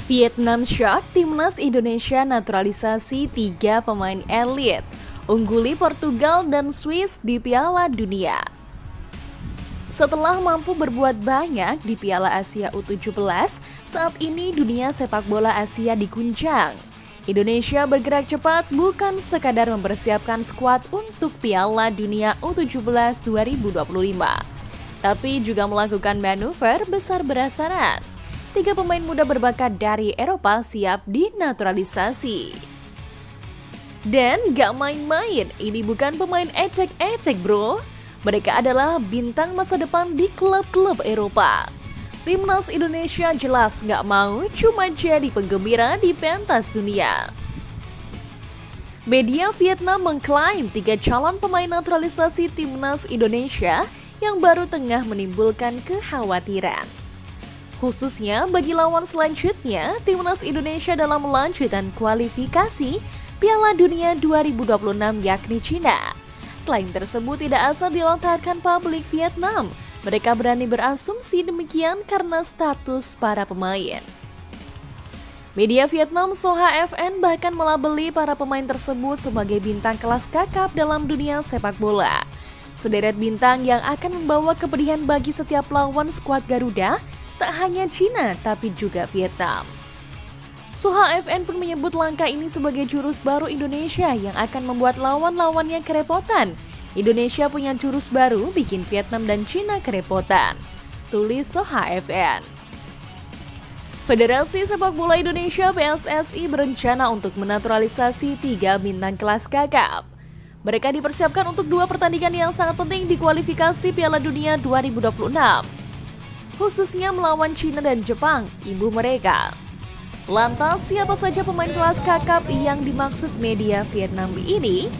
Vietnam shock timnas Indonesia naturalisasi 3 pemain elit, ungguli Portugal dan Swiss di Piala Dunia. Setelah mampu berbuat banyak di Piala Asia U17, saat ini dunia sepak bola Asia diguncang. Indonesia bergerak cepat bukan sekadar mempersiapkan skuad untuk Piala Dunia U17 2025, tapi juga melakukan manuver besar-besaran. 3 pemain muda berbakat dari Eropa siap dinaturalisasi. Dan gak main-main, ini bukan pemain ecek-ecek bro. Mereka adalah bintang masa depan di klub-klub Eropa. Timnas Indonesia jelas gak mau cuma jadi penggembira di pentas dunia. Media Vietnam mengklaim 3 calon pemain naturalisasi Timnas Indonesia yang baru tengah menimbulkan kekhawatiran. Khususnya bagi lawan selanjutnya, Timnas Indonesia dalam lanjutan kualifikasi Piala Dunia 2026 yakni Cina. Klaim tersebut tidak asal dilontarkan publik Vietnam. Mereka berani berasumsi demikian karena status para pemain. Media Vietnam Soha FN bahkan melabeli para pemain tersebut sebagai bintang kelas kakap dalam dunia sepak bola. Sederet bintang yang akan membawa kepedihan bagi setiap lawan skuad Garuda, tak hanya Cina tapi juga Vietnam. Soha FN pun menyebut langkah ini sebagai jurus baru Indonesia yang akan membuat lawan-lawannya kerepotan. Indonesia punya jurus baru bikin Vietnam dan Cina kerepotan, tulis Soha FN. Federasi Sepak Bola Indonesia PSSI berencana untuk menaturalisasi 3 bintang kelas kakap. Mereka dipersiapkan untuk 2 pertandingan yang sangat penting di kualifikasi Piala Dunia 2026. Khususnya melawan Cina dan Jepang, ibu mereka. Lantas, siapa saja pemain kelas kakap yang dimaksud media Vietnam ini?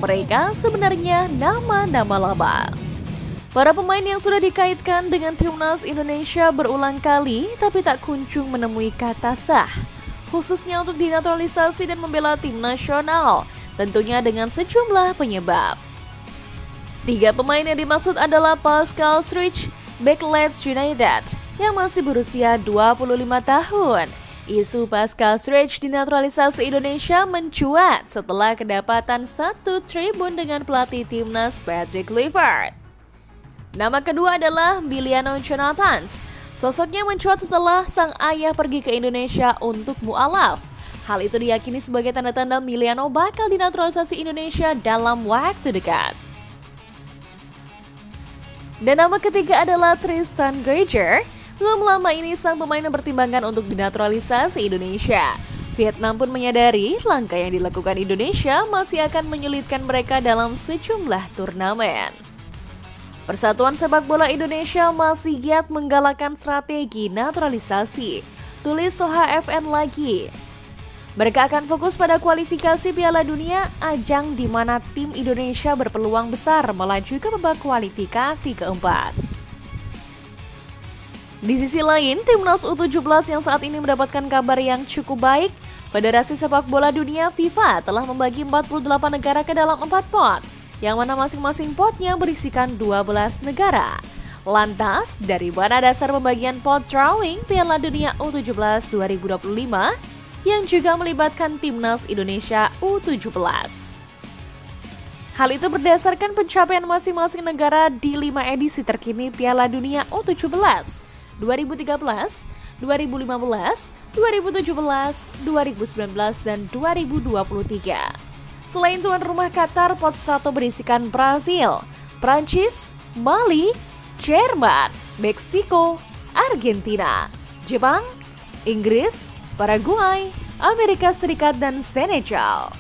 Mereka sebenarnya nama-nama lama. Para pemain yang sudah dikaitkan dengan Timnas Indonesia berulang kali, tapi tak kunjung menemui kata sah. Khususnya untuk dinaturalisasi dan membela tim nasional, tentunya dengan sejumlah penyebab. 3 pemain yang dimaksud adalah Pascal Struijk, bek Leeds United yang masih berusia 25 tahun. Isu Pascal Struijk dinaturalisasi Indonesia mencuat setelah kedapatan 1 tribun dengan pelatih timnas Patrick Kluivert. Nama kedua adalah Emiliano Jonathans. Sosoknya mencuat setelah sang ayah pergi ke Indonesia untuk mu'alaf. Hal itu diyakini sebagai tanda-tanda Emiliano bakal dinaturalisasi Indonesia dalam waktu dekat. Dan nama ketiga adalah Tristan Geuger. Belum lama ini sang pemain mempertimbangkan untuk dinaturalisasi Indonesia. Vietnam pun menyadari langkah yang dilakukan Indonesia masih akan menyulitkan mereka dalam sejumlah turnamen. Persatuan Sepak Bola Indonesia masih giat menggalakkan strategi naturalisasi, tulis Soha FN lagi. Mereka akan fokus pada kualifikasi Piala Dunia, ajang di mana tim Indonesia berpeluang besar melaju ke babak kualifikasi keempat. Di sisi lain, Timnas U17 yang saat ini mendapatkan kabar yang cukup baik, Federasi Sepak Bola Dunia FIFA telah membagi 48 negara ke dalam 4 pot, yang mana masing-masing potnya berisikan 12 negara. Lantas, dari mana dasar pembagian pot drawing Piala Dunia U17 2025 yang juga melibatkan Timnas Indonesia U17? Hal itu berdasarkan pencapaian masing-masing negara di 5 edisi terkini Piala Dunia U17, 2013, 2015, 2017, 2019, dan 2023. Selain tuan rumah Qatar, pot 1 berisikan Brazil, Prancis, Mali, Jerman, Meksiko, Argentina, Jepang, Inggris, Paraguay, Amerika Serikat, dan Senegal.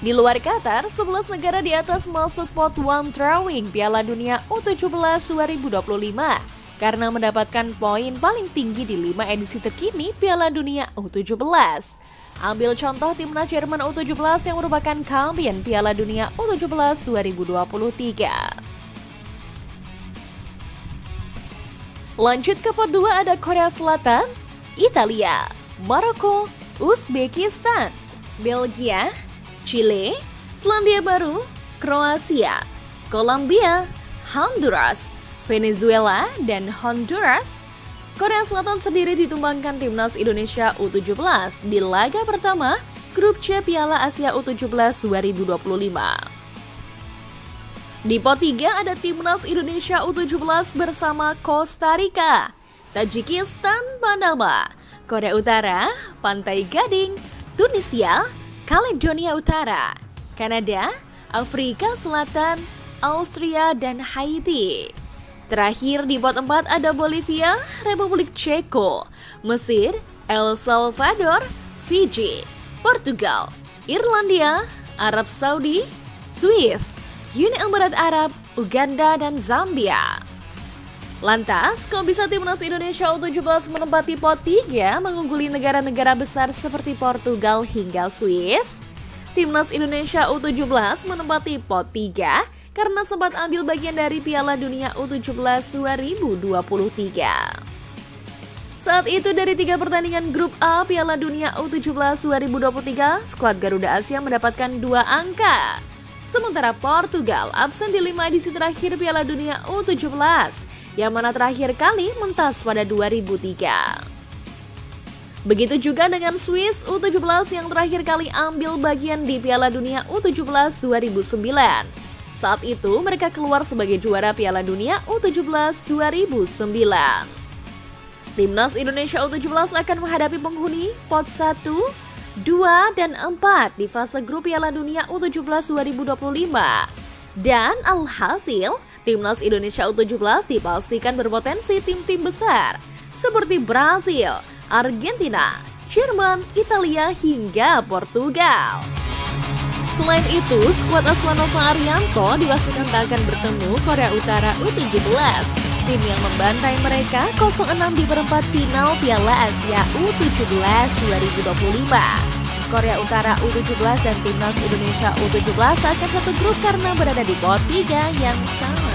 Di luar Qatar, 11 negara di atas masuk pot one drawing Piala Dunia U17 2025 karena mendapatkan poin paling tinggi di 5 edisi terkini Piala Dunia U17. Ambil contoh timnas Jerman U17 yang merupakan kampion Piala Dunia U17 2023. Lanjut ke pot 2 ada Korea Selatan, Italia, Maroko, Uzbekistan, Belgia, Chile, Selandia Baru, Kroasia, Kolombia, Honduras, Venezuela, dan Honduras, Korea Selatan sendiri ditumbangkan timnas Indonesia U17 di laga pertama Grup C Piala Asia U17 2025. Di pot 3 ada timnas Indonesia U17 bersama Costa Rica, Tajikistan, Panama, Korea Utara, Pantai Gading, Tunisia, Kaledonia Utara, Kanada, Afrika Selatan, Austria, dan Haiti. Terakhir di pot 4 ada Bolivia, Republik Ceko, Mesir, El Salvador, Fiji, Portugal, Irlandia, Arab Saudi, Swiss, Uni Emirat Arab, Uganda, dan Zambia. Lantas, kok bisa timnas Indonesia U17 menempati pot 3 mengungguli negara-negara besar seperti Portugal hingga Swiss? Timnas Indonesia U17 menempati pot 3 karena sempat ambil bagian dari Piala Dunia U17 2023. Saat itu dari 3 pertandingan Grup A Piala Dunia U17 2023, skuad Garuda Asia mendapatkan 2 angka. Sementara Portugal absen di 5 edisi terakhir Piala Dunia U17, yang mana terakhir kali mentas pada 2003. Begitu juga dengan Swiss U17 yang terakhir kali ambil bagian di Piala Dunia U17 2009. Saat itu mereka keluar sebagai juara Piala Dunia U17 2009. Timnas Indonesia U17 akan menghadapi penghuni pot 1, 2, dan 4 di fase grup Piala Dunia U17 2025. Dan alhasil, Timnas Indonesia U17 dipastikan berpotensi tim-tim besar seperti Brasil, Argentina, Jerman, Italia, hingga Portugal. Selain itu, skuad asuhan Nova Arianto dipastikan tak akan bertemu Korea Utara U17, tim yang membantai mereka 0-6 di perempat final Piala Asia U17 2025. Korea Utara U17 dan timnas Indonesia U17 akan satu grup karena berada di pot 3 yang sama.